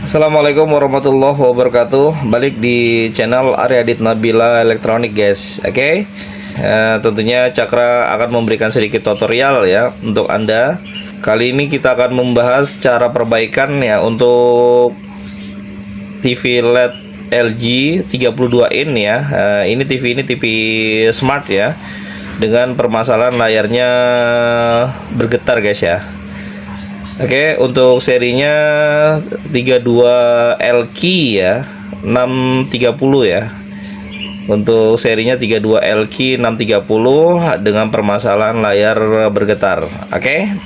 Assalamualaikum warahmatullahi wabarakatuh. Balik di channel Aryadit Nabila Elektronik, guys. Oke. Tentunya Cakra akan memberikan sedikit tutorial ya untuk Anda. Kali ini kita akan membahas cara perbaikan ya untuk TV LED LG 32 in ya. Ini TV smart ya, dengan permasalahan layarnya bergetar, guys ya. Oke, untuk serinya 32 LQ ya, 630 ya. Untuk serinya 32 LQ 630 dengan permasalahan layar bergetar. Oke.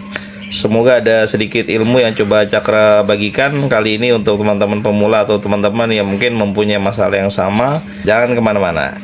Semoga ada sedikit ilmu yang coba Cakra bagikan kali ini untuk teman-teman pemula atau teman-teman yang mungkin mempunyai masalah yang sama. Jangan kemana-mana.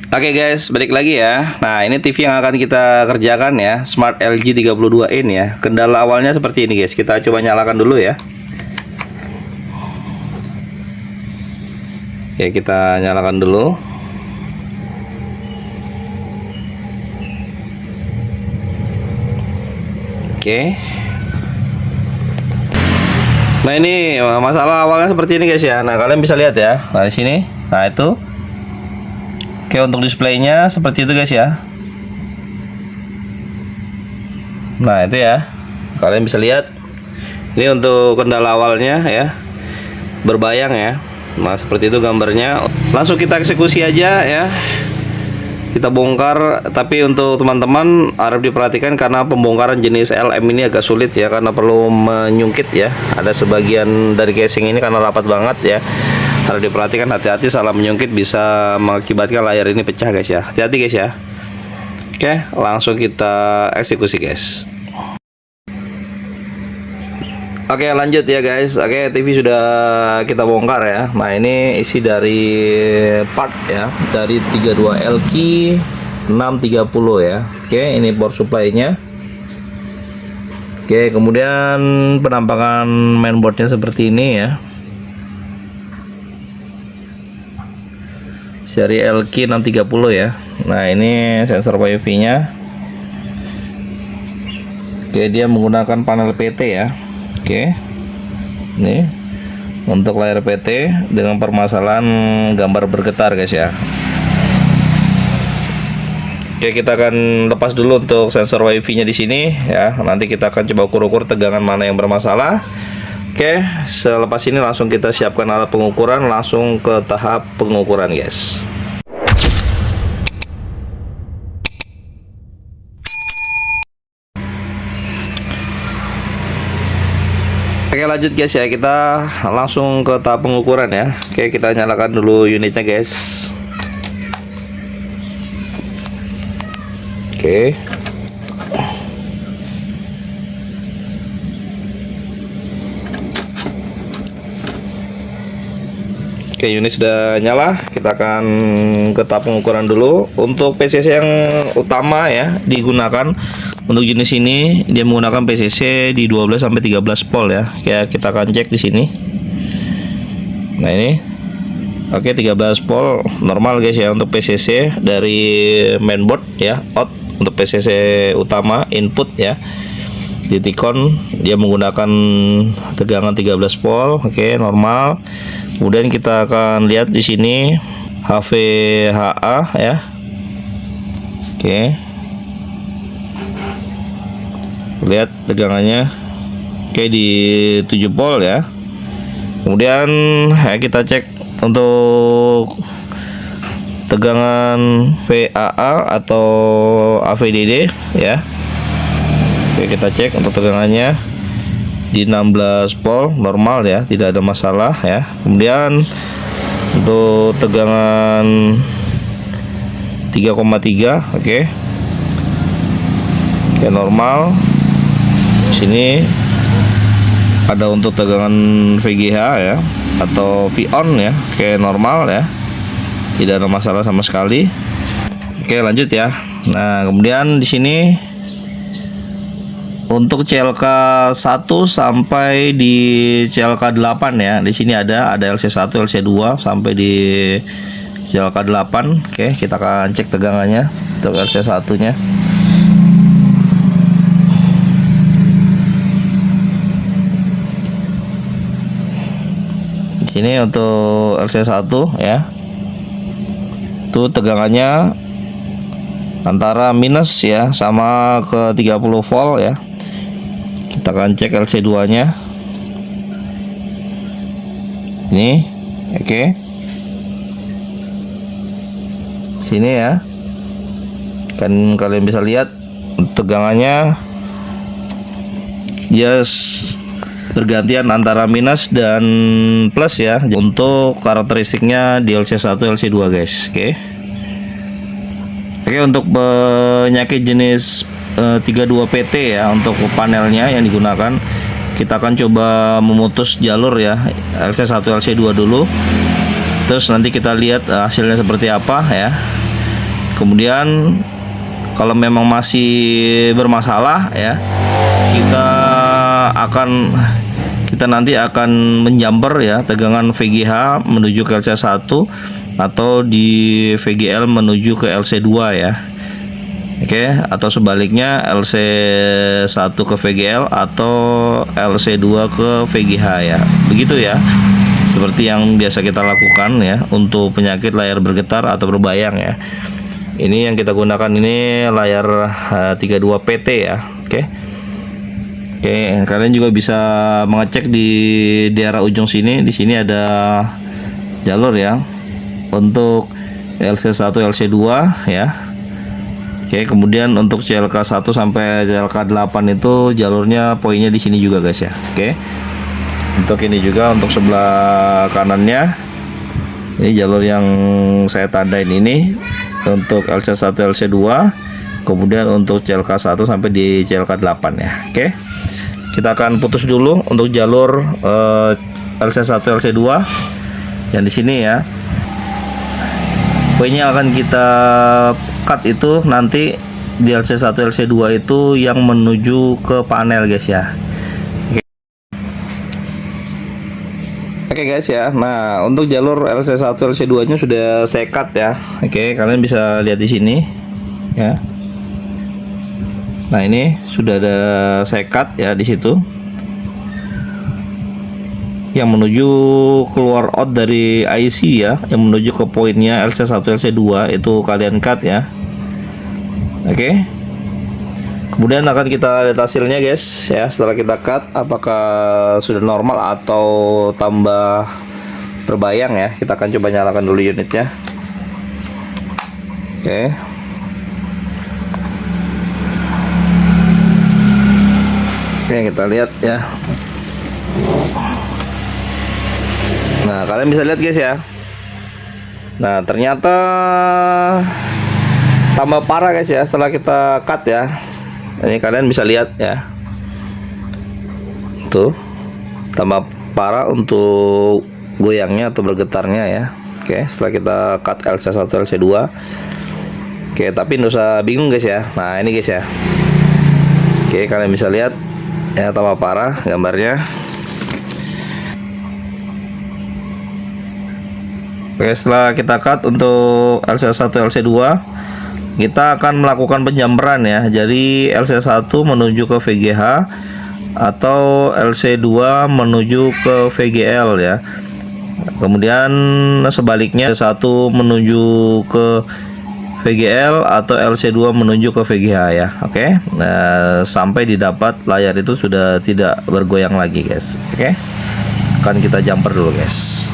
Oke guys, balik lagi ya. Nah, ini TV yang akan kita kerjakan ya, Smart LG 32 in ya. Kendala awalnya seperti ini guys. Kita coba nyalakan dulu ya. Oke, kita nyalakan dulu. Oke. Nah, ini masalah awalnya seperti ini guys ya. Nah, kalian bisa lihat ya. Nah, di sini. Nah, itu. Oke, untuk displaynya seperti itu guys ya. Nah, itu ya, kalian bisa lihat. Ini untuk kendala awalnya ya, berbayang ya. Nah, seperti itu gambarnya. Langsung kita eksekusi aja ya. Kita bongkar. Tapi untuk teman-teman harap diperhatikan karena pembongkaran jenis LM ini agak sulit ya, karena perlu menyungkit ya. Ada sebagian dari casing ini karena rapat banget ya. Harus diperhatikan, hati-hati salah menyungkit bisa mengakibatkan layar ini pecah guys ya. Hati-hati guys ya. Oke, langsung kita eksekusi guys. Oke, lanjut ya guys. Oke, TV sudah kita bongkar ya. Nah, ini isi dari part ya, dari 32 LQ 630 ya. Oke, ini power supply-nya. Oke, kemudian penampakan mainboardnya seperti ini ya. Seri LQ 630 ya. Nah, ini sensor WiFi nya. Oke, dia menggunakan panel PT ya. Oke, ini untuk layar PT dengan permasalahan gambar bergetar guys ya. Oke, kita akan lepas dulu untuk sensor WiFi nya di sini ya. Nanti kita akan coba ukur-ukur tegangan mana yang bermasalah. Oke, selepas ini langsung kita siapkan alat pengukuran, langsung ke tahap pengukuran guys. Oke, lanjut guys ya, kita langsung ke tahap pengukuran ya. Oke, kita nyalakan dulu unitnya guys. Oke. Oke, unit sudah nyala. Kita akan ke tahap pengukuran dulu. Untuk PCC yang utama ya digunakan untuk jenis ini, dia menggunakan PCC di 12 sampai 13 volt ya. Kayak kita akan cek di sini. Nah, ini. Oke, 13 volt normal guys ya untuk PCC dari mainboard ya, out untuk PCC utama input ya. Di Tikon dia menggunakan tegangan 13 volt. Oke, normal. Kemudian kita akan lihat di sini HVHA ya. Oke. Lihat tegangannya. Oke, di 7 volt ya. Kemudian kita cek untuk tegangan VAA atau AVDD ya. Oke, kita cek untuk tegangannya di 16 volt normal ya, tidak ada masalah ya. Kemudian untuk tegangan 3,3 oke. Oke, normal. Di sini ada untuk tegangan VGH ya atau VON ya. Oke, normal ya. Tidak ada masalah sama sekali. Oke, lanjut ya. Nah, kemudian di sini Untuk CLK 1 sampai di CLK 8 ya. Di sini ada LC1, LC2 sampai di CLK 8. Oke, kita akan cek tegangannya untuk LC1-nya. Di sini untuk LC1 ya. Itu tegangannya antara minus ya sama ke 30 volt ya. Kita akan cek LC2 nya ini. Oke, sini ya, kan kalian bisa lihat tegangannya bergantian antara minus dan plus ya. Untuk karakteristiknya di LC1 LC2 guys. Oke, untuk penyakit jenis 32 PT ya, untuk panelnya yang digunakan, kita akan coba memutus jalur ya LC1 LC2 dulu, terus nanti kita lihat hasilnya seperti apa ya. Kemudian kalau memang masih bermasalah ya, kita nanti akan menjumper ya tegangan VGH menuju ke LC1 atau di VGL menuju ke LC2 ya. Oke, atau sebaliknya LC1 ke VGL atau LC2 ke VGH ya. Begitu ya. Seperti yang biasa kita lakukan ya untuk penyakit layar bergetar atau berbayang ya. Ini yang kita gunakan ini layar 32 PT ya. Oke, kalian juga bisa mengecek di daerah ujung sini. Di sini ada jalur ya untuk LC1 LC2 ya. Oke, kemudian untuk CLK 1 sampai CLK 8 itu jalurnya poinnya di sini juga guys ya. Oke. Untuk ini juga untuk sebelah kanannya. Ini jalur yang saya tandain ini untuk LC1 LC2. Kemudian untuk CLK 1 sampai di CLK 8 ya. Oke. Kita akan putus dulu untuk jalur LC1 LC2 yang di sini ya. Poinnya akan kita cut itu nanti di LC1 LC2 itu yang menuju ke panel guys ya. Oke guys ya. Nah, untuk jalur LC1 LC2 nya sudah saya cut ya. Oke, kalian bisa lihat di sini ya. Nah, ini sudah ada saya cut ya di situ. Yang menuju keluar out dari IC ya, yang menuju ke poinnya LC1 LC2 itu kalian cut ya. Oke. Kemudian akan kita lihat hasilnya guys ya, setelah kita cut apakah sudah normal atau tambah berbayang ya. Kita akan coba nyalakan dulu unitnya. Oke. Oke, kita lihat ya. Nah, kalian bisa lihat guys ya. Nah, ternyata tambah parah guys ya setelah kita cut ya. Ini kalian bisa lihat ya. Tuh, tambah parah untuk goyangnya atau bergetarnya ya. Oke, setelah kita cut LC1 LC2. Oke, tapi nggak usah bingung guys ya. Nah, ini guys ya. Oke, kalian bisa lihat ya, tambah parah gambarnya. Oke, setelah kita cut untuk LC1 LC2, kita akan melakukan penjamperan ya. Jadi LC1 menuju ke VGH atau LC2 menuju ke VGL ya. Kemudian sebaliknya LC1 menuju ke VGL atau LC2 menuju ke VGH ya. Oke. Nah, sampai didapat layar itu sudah tidak bergoyang lagi guys. Oke. Akan kita jumper dulu guys.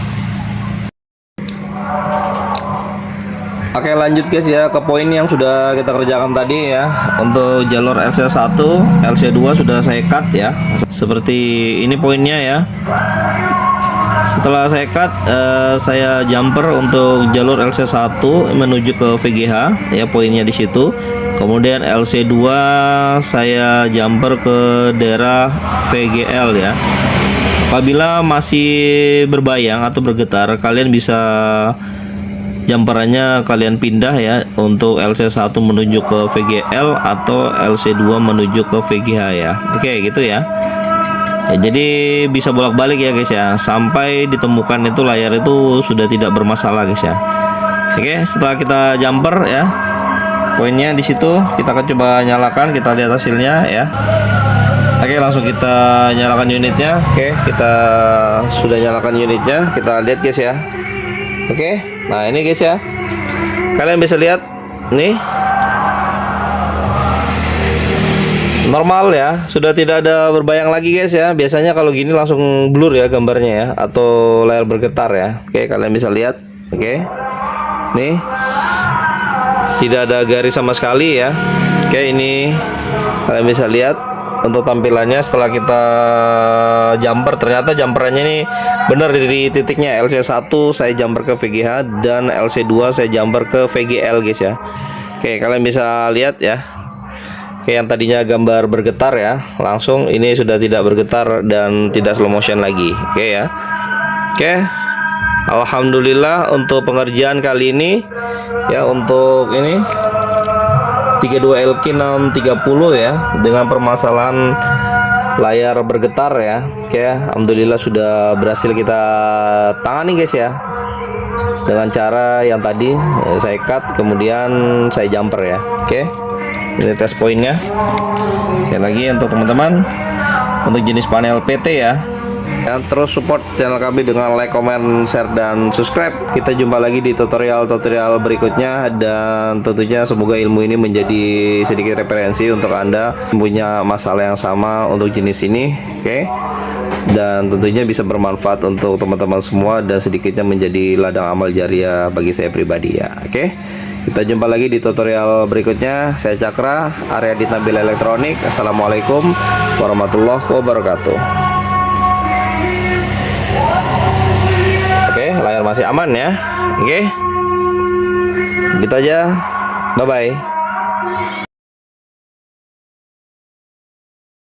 Oke, lanjut guys ya ke poin yang sudah kita kerjakan tadi ya. Untuk jalur LC1, LC2 sudah saya cut ya. Seperti ini poinnya ya. Setelah saya cut, saya jumper untuk jalur LC1 menuju ke VGH ya, poinnya di situ. Kemudian LC2 saya jumper ke daerah VGL ya. Apabila masih berbayang atau bergetar, kalian bisa jumperannya kalian pindah ya, untuk LC1 menuju ke VGL atau LC2 menuju ke VGH ya. Oke, gitu ya. Ya, jadi bisa bolak-balik ya guys ya, sampai ditemukan itu layar itu sudah tidak bermasalah guys ya. Oke, setelah kita jumper ya, poinnya di situ, kita akan coba nyalakan, kita lihat hasilnya ya. Oke, langsung kita nyalakan unitnya. Oke, kita sudah nyalakan unitnya, kita lihat guys ya. Oke, nah ini guys ya, kalian bisa lihat nih, normal ya, sudah tidak ada berbayang lagi guys ya. Biasanya kalau gini langsung blur ya gambarnya ya, atau layar bergetar ya. Oke, kalian bisa lihat. Oke, nih tidak ada garis sama sekali ya. Oke, ini kalian bisa lihat untuk tampilannya setelah kita jumper. Ternyata jumperannya ini benar di titiknya. LC1 saya jumper ke VGH dan LC2 saya jumper ke VGL guys ya. Oke, kalian bisa lihat ya. Oke, yang tadinya gambar bergetar ya, langsung ini sudah tidak bergetar dan tidak slow motion lagi. Oke ya. Oke, alhamdulillah untuk pengerjaan kali ini ya, untuk ini 32LK630 ya, dengan permasalahan layar bergetar ya. Oke, alhamdulillah sudah berhasil kita tangani guys ya, dengan cara yang tadi saya cut kemudian saya jumper ya. Oke, ini test pointnya. Sekali lagi untuk teman-teman, untuk jenis panel PT ya. Dan terus support channel kami dengan like, comment, share, dan subscribe. Kita jumpa lagi di tutorial-tutorial berikutnya, dan tentunya semoga ilmu ini menjadi sedikit referensi untuk Anda yang punya masalah yang sama untuk jenis ini. Oke, dan tentunya bisa bermanfaat untuk teman-teman semua, dan sedikitnya menjadi ladang amal jariah bagi saya pribadi ya. Oke, kita jumpa lagi di tutorial berikutnya. Saya Cakra, Arya Adit Nabila Elektronik. Assalamualaikum warahmatullahi wabarakatuh. Oke, layar masih aman ya. Oke, gitu aja. Bye bye.